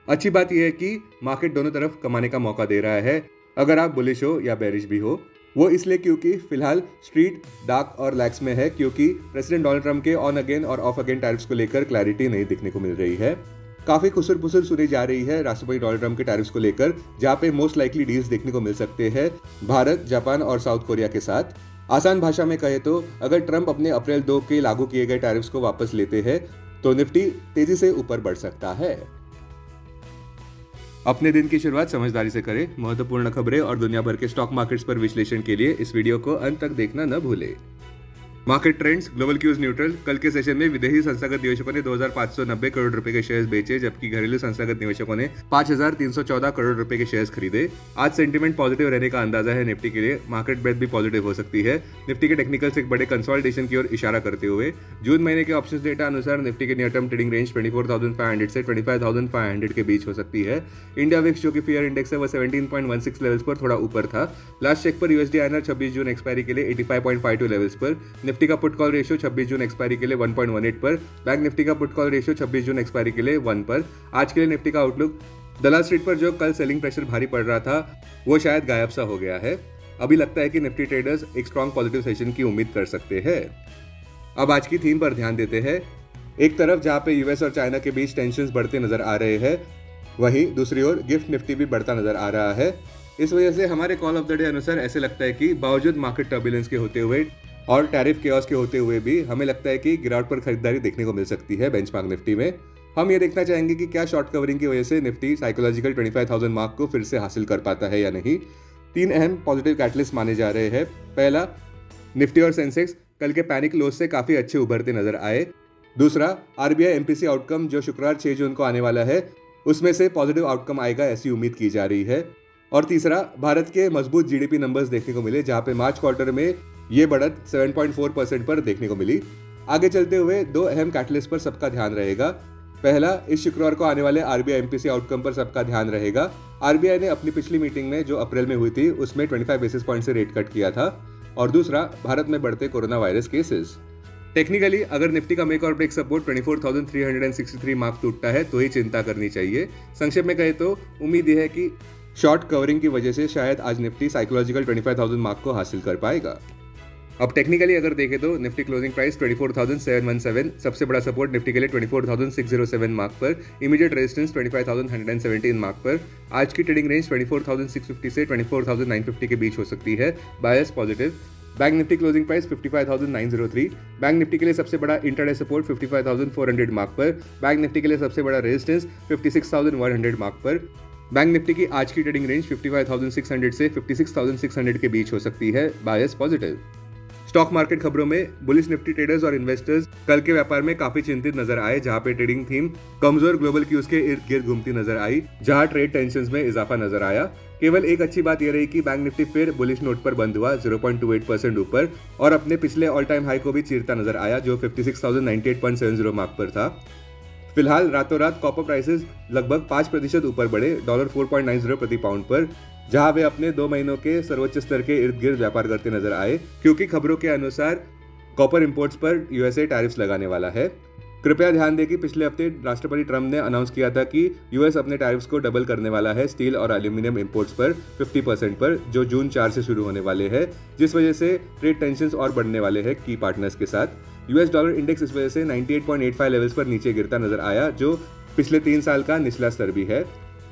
अच्छी बात यह है कि मार्केट दोनों तरफ कमाने का मौका दे रहा है, अगर आप बुलिश हो या बेरिश भी हो। वो इसलिए क्योंकि फिलहाल स्ट्रीट डार्क और लैक्स में है, क्योंकि प्रेसिडेंट डोनाल्ड ट्रंप के ऑन अगेन और ऑफ अगेन टैरिफ्स को लेकर क्लैरिटी नहीं दिखने को मिल रही है। काफी खुसर पुसर सुनी जा रही है राष्ट्रपति डोनाल्ड ट्रंप के टैरिफ्स को लेकर, जहां पे मोस्ट लाइकली डील्स देखने को मिल सकते हैं भारत, जापान और साउथ कोरिया के साथ। आसान भाषा में कहे तो अगर ट्रंप अपने अप्रैल 2 के लागू किए गए टैरिफ्स को वापस लेते हैं तो निफ्टी तेजी से ऊपर बढ़ सकता है। अपने दिन की शुरुआत समझदारी से करें। महत्वपूर्ण खबरें और दुनिया भर के स्टॉक मार्केट्स पर विश्लेषण के लिए इस वीडियो को अंत तक देखना न भूलें। Market trends, global cues neutral. कल के सेशन में विदेशी संस्थागत निवेशकों ने 2590 करोड़ रुपए के शेयर्स बेचे, जबकि घरेलू संस्थागत निवेशकों ने 5314 करोड़ रुपए के शेयर्स खरीदे। आज सेंटीमेंट पॉजिटिव रहने का अंदाजा है निफ्टी के लिए। मार्केट ब्रेथ भी पॉजिटिव हो सकती है। निफ्टी के टेक्निकल्स एक बड़े कंसोलिडेशन की ओर इशारा करते हुए जून महीने के ऑप्शंस डेटा अनुसार निफ्टी के नियर टर्म ट्रेडिंग रेंज 24,500 से 25,500 के बीच हो सकती है। इंडिया विक्स जो कि फियर इंडेक्स है, वह 17.16 लेवल्स पर थोड़ा ऊपर था। लास्ट चेक पर यूएसडी आईएनआर 26 जून एक्सपायरी के लिए 85.52 लेवल्स पर। निफ्टी का put call ratio 26 June expiry के लिए 1.18 पर। बैंक निफ्टी का put call ratio 26 June expiry के लिए 1 पर। आज के लिए निफ्टी का आउटलुक, दलाल स्ट्रीट पर जो कल सेलिंग प्रेशर भारी पड़ रहा था वो शायद गायब सा हो गया है। अभी लगता है कि निफ्टी ट्रेडर्स एक स्ट्रॉन्ग पॉजिटिव सेशन की उम्मीद कर सकते हैं। अब आज की थीम पर ध्यान देते हैं। एक तरफ जहां पे यूएस और चाइना के बीच टेंशंस बढ़ते नजर आ रहे हैं, वहीं दूसरी ओर गिफ्ट निफ्टी भी बढ़ता नजर आ रहा है। इस वजह से हमारे कॉल ऑफ द डे अनुसार ऐसे लगता है कि बावजूद मार्केट टर्बुलेंस के होते हुए और टैरिफ केओस के होते हुए भी हमें लगता है कि गिरावट पर खरीदारी देखने को मिल सकती है बेंचमार्क निफ्टी में। हम ये देखना चाहेंगे कि क्या शॉर्ट कवरिंग की वजह से निफ्टी साइकोलॉजिकल 25,000 मार्क को फिर से हासिल कर पाता है या नहीं। 3 अहम पॉजिटिव कैटलिस्ट माने जा रहे हैं। पहला, निफ्टी और सेंसेक्स कल के पैनिक लोज से काफी अच्छे उभरते नजर आए। दूसरा, आरबीआई एमपीसी आउटकम जो शुक्रवार 6 जून को आने वाला है, उसमें से पॉजिटिव आउटकम आएगा ऐसी उम्मीद की जा रही है। और तीसरा, भारत के मजबूत जीडीपी नंबर्स देखने को मिले, जहां पे मार्च क्वार्टर में ये बढ़त 7.4% पर देखने को मिली। आगे चलते हुए 2 अहम कैटलिस्ट पर सबका ध्यान रहेगा। पहला, इस शुक्रवार को आने वाले आरबीआई एमपीसी आउटकम पर सबका ध्यान रहेगा। आरबीआई ने अपनी पिछली मीटिंग में जो अप्रैल में हुई थी उसमें 25 बेसिस पॉइंट से रेट कट किया था। और दूसरा, भारत में बढ़ते कोरोना वायरस केसेस। टेक्निकली अगर निफ्टी का मेक और ब्रेक सपोर्ट 24,363 मार्क टूटता है तो ही चिंता करनी चाहिए। संक्षेप में कहे तो उम्मीद यह है कि शॉर्ट कवरिंग की वजह से शायद आज निफ्टी साइकोलॉजिकल 25,000 मार्क को हासिल कर पाएगा। अब टेक्निकली अगर देखें तो निफ्टी क्लोजिंग प्राइस 24,717, सबसे बड़ा सपोर्ट निफ्टी के लिए 24,607 मार्क पर, इमीडिएट रेजिस्टेंस 25,117 मार्क पर। आज की ट्रेडिंग रेंज 24,650 से 24,950 के बीच हो सकती है, bias positive. Bank Nifty closing price 55,903, bank Nifty के लिए सबसे बड़ा इंटरडे सपोर्ट 55,400 मार्क पर, बैंक निफ्टी के लिए सबसे बड़ा रेजिस्टेंस 56,100 मार्क पर। बैंक निफ्टी की आज की ट्रेडिंग रेंज 55,600 से 56,600 के बीच हो सकती है, बायस पॉजिटिव। स्टॉक मार्केट खबरों में बुलिश निफ्टी ट्रेडर्स और इन्वेस्टर्स कल के व्यापार में काफी चिंतित नजर आए, जहां पे ट्रेडिंग थीम कमजोर ग्लोबल क्यूज के इर्द गिर्द घूमती नजर आई, जहां ट्रेड टेंशंस में इजाफा नजर आया। केवल एक अच्छी बात यह रही कि बैंक निफ्टी फिर बुलिश नोट पर बंद हुआ, 0.28% ऊपर, और अपने पिछले ऑल टाइम हाई को भी चीरता नजर आया जो 56,098.70 मार्क पर था। फिलहाल रातों रात कॉपर प्राइसेस लगभग 5% ऊपर बढ़े, $4.90 प्रति पाउंड पर, जहां वे अपने 2 महीनों के सर्वोच्च स्तर के इर्द गिर्द व्यापार करते नजर आए, क्योंकि खबरों के अनुसार कॉपर इंपोर्ट्स पर यूएसए टैरिफ्स लगाने वाला है। कृपया ध्यान दें कि पिछले हफ्ते राष्ट्रपति ट्रंप ने अनाउंस किया था कि यूएस अपने टैरिफ्स को डबल करने वाला है स्टील और एल्यूमिनियम इंपोर्ट्स पर 50% पर, जो जून 4 से शुरू होने वाले हैं, जिस वजह से ट्रेड टेंशंस और बढ़ने वाले हैं की पार्टनर्स के साथ। यूएस डॉलर इंडेक्स इस वजह से 98.85 लेवल्स पर नीचे गिरता नजर आया, जो पिछले 3 साल का निचला स्तर भी है।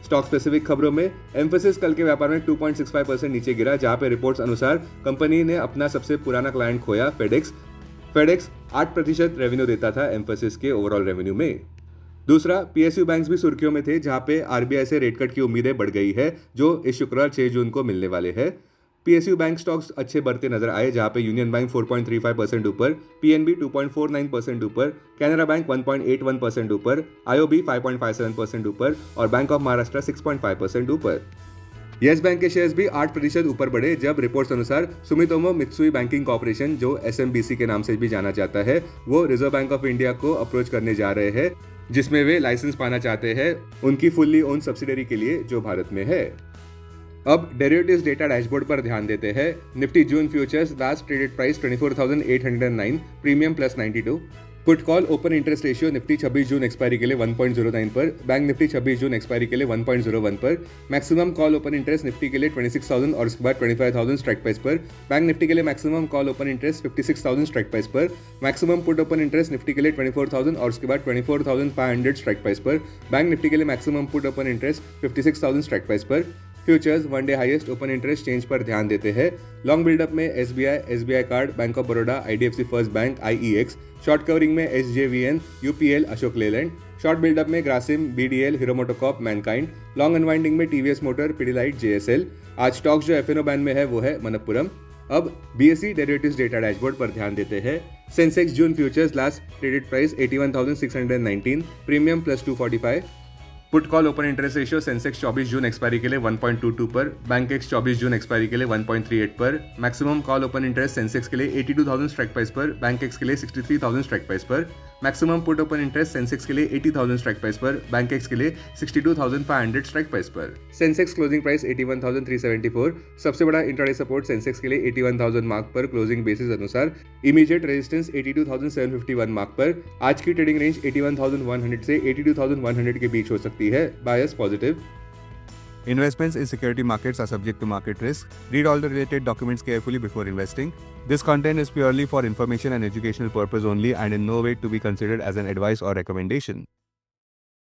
स्टॉक स्पेसिफिक खबरों में एम्फेसिस कल के व्यापार में 2.65% नीचे गिरा, जहां पे रिपोर्ट्स अनुसार कंपनी ने अपना सबसे पुराना क्लाइंट खोया, फेडेक्स 8% रेवेन्यू देता था एम्फेसिस के ओवरऑल रेवेन्यू में। दूसरा, पीएसयू बैंक्स भी सुर्खियों में थे, जहां पे आरबीआई से रेट कट की उम्मीदें बढ़ गई है, जो इस शुक्रवार 6 जून को मिलने वाले हैं। पीएसयू बैंक स्टॉक्स अच्छे बढ़ते नजर आए, जहां पे यूनियन बैंक 4.35% ऊपर, पीएनबी 2.49% ऊपर, कैनरा बैंक 1.81% ऊपर, आईओबी 5.57% ऊपर और बैंक ऑफ महाराष्ट्र 6.5% ऊपर। येस बैंक के शेयर्स भी 8% ऊपर बढ़े, जब रिपोर्ट्स अनुसार सुमितोमो मित्सुई बैंकिंग कॉर्पोरेशन, जो एसएमबीसी के नाम से भी जाना जाता है, वो रिजर्व बैंक ऑफ इंडिया को अप्रोच करने जा रहे हैं, जिसमें वे लाइसेंस पाना चाहते हैं उनकी फुल्ली ओन सब्सिडरी के लिए जो भारत में है। अब डेरिवेटिव्स डेटा डैशबोर्ड पर ध्यान देते हैं। Nifty June futures last traded price 24,809, premium +92। Put call open interest ratio Nifty 26 June expiry के लिए 1.09 पर, बैंक निफ्टी 26 जून एक्सपायरी के लिए 1.01 पर, maximum call open interest Nifty के लिए 26,000 और उसके बाद 25,000 स्ट्राइक प्राइस पर, बैंक निफ्टी के लिए maximum call open interest 56,000 strike price पर, maximum put open interest Nifty के लिए 24,000 और उसके बाद 24,500 स्ट्राइक प्राइस पर, बैंक निफ्टी के लिए maximum put open interest 56,000 strike price पर। Futures one day highest open interest change पर ध्यान देते हैं। लॉन्ग बिल्डअप में SBI card, bank of Baroda, IDFC first bank, IEX. Short covering में SJVN, UPL, Ashok Leyland. Short buildup में Grasim, BDL, Hero MotoCorp, Mankind. Long unwinding में TVS motor, Pidilite, JSL. आज स्टॉक्स जो एफएनओ बैंड में है वो है मनप्पुरम। अब बीएसई डेरिवेटिव्स डेटा डैशबोर्ड पर ध्यान देते हैं। Sensex June futures last traded price 81,619, premium +245। Put call open interest ratio Sensex 24 June expiry के लिए 1.22 पर, बैंक एक्स 24 जून एक्सपायरी के लिए 1.38 पर, maximum call open interest Sensex के लिए 82,000 स्ट्राइक प्राइस पर, बैंक एक्स के लिए 63,000 स्ट्राइक प्राइस पर, maximum put open interest Sensex के लिए 80,000 स्ट्राइक प्राइस पर, बैंक एक्स के लिए 62,500 स्ट्राइक प्राइस पर। Sensex closing price 81,374। सबसे बड़ा इंट्राडे सपोर्ट सेंसेक्स के लिए 81,000 मार्क पर क्लोजिंग बेसिस अनुसार, इमीडिएट रेजिस्टेंस 82,751 मार्क पर। आज की ट्रेडिंग रेंज 81,100 से 82,100 के बीच हो सकती है। Bias positive. Investments in security markets are subject to market risk. Read all the related documents carefully before investing. This content is purely for information and educational purpose only and in no way to be considered as an advice or recommendation.